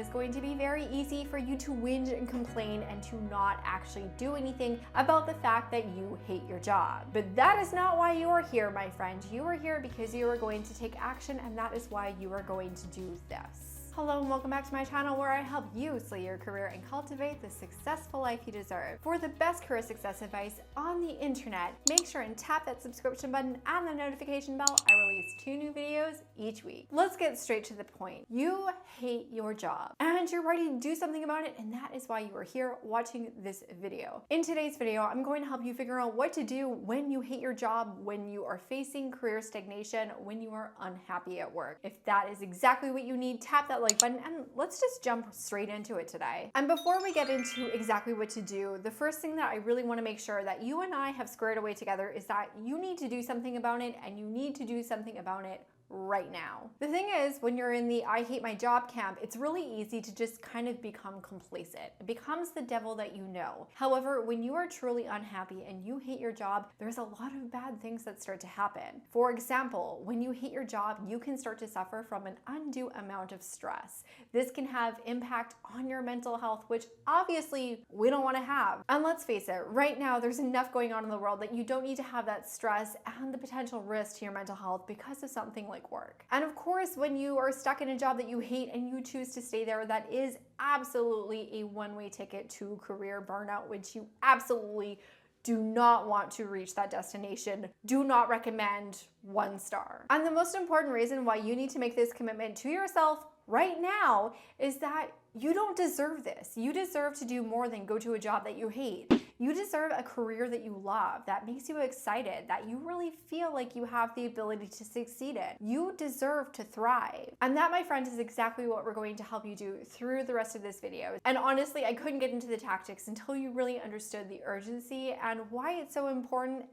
is going to be very easy for you to whinge and complain and to not actually do anything about the fact that you hate your job. But that is not why you are here, my friend. You are here because you are going to take action, and that is why you are going to do this. Hello and welcome back to my channel where I help you slay your career and cultivate the successful life you deserve. For the best career success advice on the internet, make sure and tap that subscription button and the notification bell. I release 2 new videos each week. Let's get straight to the point. You hate your job and you're ready to do something about it, and that is why you are here watching this video. In today's video, I'm going to help you figure out what to do when you hate your job, when you are facing career stagnation, when you are unhappy at work. If that is exactly what you need, tap that like button and let's just jump straight into it today. And before we get into exactly what to do, the first thing that I really want to make sure that you and I have squared away together is that you need to do something about it, and you need to do something about it right now. The thing is, when you're in the I hate my job camp, it's really easy to just kind of become complacent. It becomes the devil that you know. However, when you are truly unhappy and you hate your job, there's a lot of bad things that start to happen. For example, when you hate your job, you can start to suffer from an undue amount of stress. This can have impact on your mental health, which obviously we don't want to have. And let's face it, right now there's enough going on in the world that you don't need to have that stress and the potential risk to your mental health because of something like work. And of course, when you are stuck in a job that you hate and you choose to stay there, that is absolutely a one-way ticket to career burnout, which you absolutely do not want to reach that destination. Do not recommend. 1 star. And the most important reason why you need to make this commitment to yourself right now is that you don't deserve this. You deserve to do more than go to a job that you hate. You deserve a career that you love, that makes you excited, that you really feel like you have the ability to succeed in. You deserve to thrive. And that, my friend, is exactly what we're going to help you do through the rest of this video. And honestly, I couldn't get into the tactics until you really understood the urgency and why it's so important,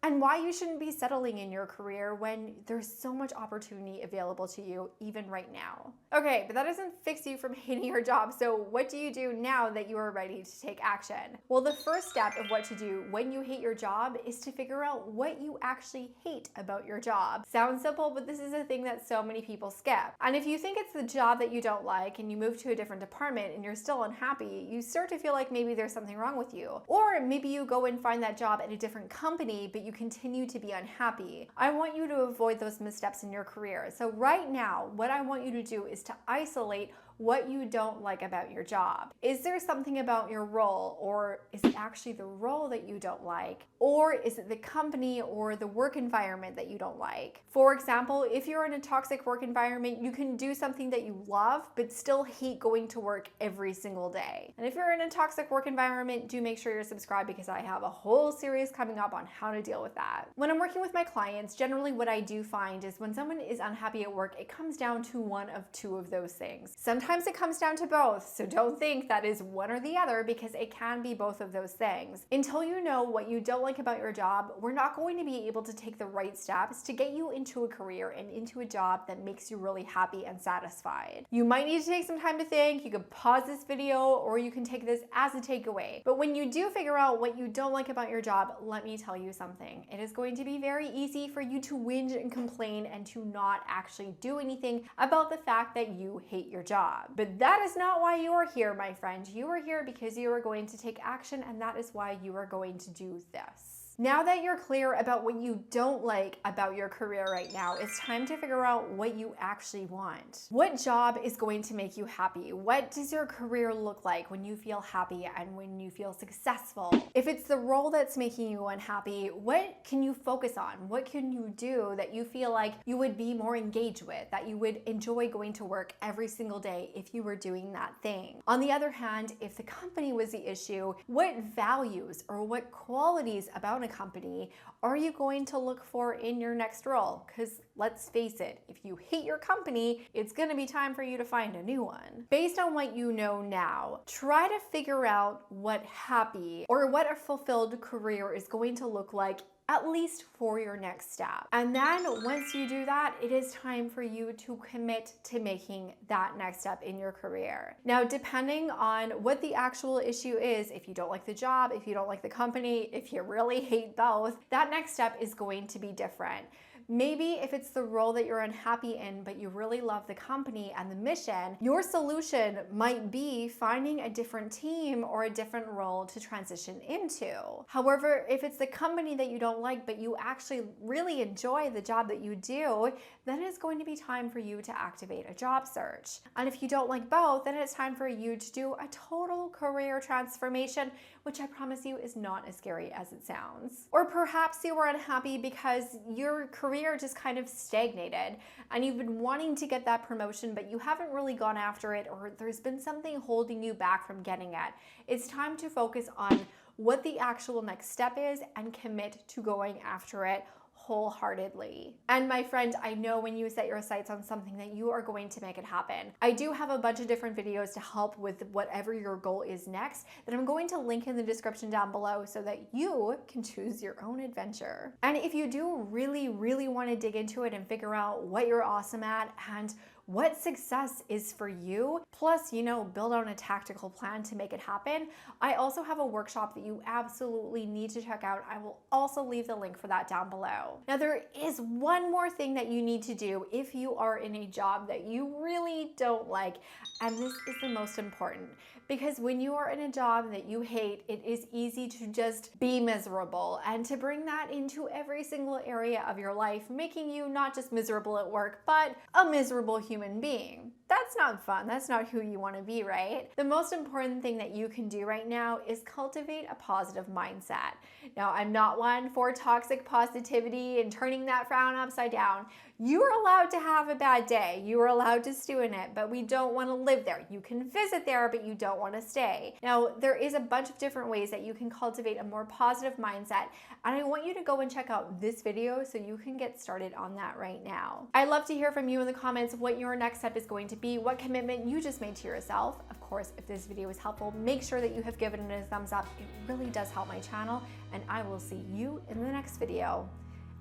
and why you shouldn't be settling in your career when there's so much opportunity available to you even right now. Okay, but that doesn't fix you from hating your job. So what do you do now that you are ready to take action? Well, the first step of what to do when you hate your job is to figure out what you actually hate about your job. Sounds simple, but this is a thing that so many people skip. And if you think it's the job that you don't like and you move to a different department and you're still unhappy, you start to feel like maybe there's something wrong with you. Or maybe you go and find that job at a different company, but you continue to be unhappy. I want you to avoid those missteps in your career. So right now, what I want you to do is to isolate what you don't like about your job. Is there something about your role, or is it actually the role that you don't like? Or is it the company or the work environment that you don't like? For example, if you're in a toxic work environment, you can do something that you love but still hate going to work every single day. And if you're in a toxic work environment, do make sure you're subscribed because I have a whole series coming up on how to deal with that. When I'm working with my clients, generally what I do find is when someone is unhappy at work, it comes down to one of 2 of those things. Sometimes it comes down to both, so don't think that is one or the other, because it can be both of those things. Until you know what you don't like about your job, we're not going to be able to take the right steps to get you into a career and into a job that makes you really happy and satisfied. You might need to take some time to think. You can pause this video or you can take this as a takeaway. But when you do figure out what you don't like about your job, let me tell you something. It is going to be very easy for you to whinge and complain and to not actually do anything about the fact that you hate your job. But that is not why you are here, my friend. You are here because you are going to take action, and that is why you are going to do this. Now that you're clear about what you don't like about your career right now, it's time to figure out what you actually want. What job is going to make you happy? What does your career look like when you feel happy and when you feel successful? If it's the role that's making you unhappy, what can you focus on? What can you do that you feel like you would be more engaged with, that you would enjoy going to work every single day if you were doing that thing? On the other hand, if the company was the issue, what values or what qualities about a company are you going to look for in your next role? Because let's face it, if you hate your company, it's going to be time for you to find a new one. Based on what you know now, try to figure out what happy or what a fulfilled career is going to look like, at least for your next step. And then once you do that, it is time for you to commit to making that next step in your career. Now, depending on what the actual issue is, if you don't like the job, if you don't like the company, if you really hate both, that next step is going to be different. Maybe if it's the role that you're unhappy in, but you really love the company and the mission, your solution might be finding a different team or a different role to transition into. However, if it's the company that you don't like, but you actually really enjoy the job that you do, then it's going to be time for you to activate a job search. And if you don't like both, then it's time for you to do a total career transformation, which I promise you is not as scary as it sounds. Or perhaps you were unhappy because your career just kind of stagnated and you've been wanting to get that promotion, but you haven't really gone after it, or there's been something holding you back from getting it. It's time to focus on what the actual next step is and commit to going after it wholeheartedly. And my friend, I know when you set your sights on something that you are going to make it happen. I do have a bunch of different videos to help with whatever your goal is next that I'm going to link in the description down below so that you can choose your own adventure. And if you do really want to dig into it and figure out what you're awesome at and what success is for you, plus, build on a tactical plan to make it happen, I also have a workshop that you absolutely need to check out. I will also leave the link for that down below. Now, there is one more thing that you need to do if you are in a job that you really don't like, and this is the most important, because when you are in a job that you hate, it is easy to just be miserable and to bring that into every single area of your life, making you not just miserable at work, but a miserable human being. That's not fun. That's not who you want to be, right? The most important thing that you can do right now is cultivate a positive mindset. Now, I'm not one for toxic positivity and turning that frown upside down. You are allowed to have a bad day. You are allowed to stew in it, but we don't want to live there. You can visit there, but you don't want to stay. Now, there is a bunch of different ways that you can cultivate a more positive mindset, and I want you to go and check out this video so you can get started on that right now. I'd love to hear from you in the comments what your next step is going to be, what commitment you just made to yourself. Of course, if this video was helpful, make sure that you have given it a thumbs up. It really does help my channel, and I will see you in the next video.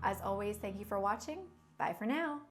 As always, thank you for watching. Bye for now.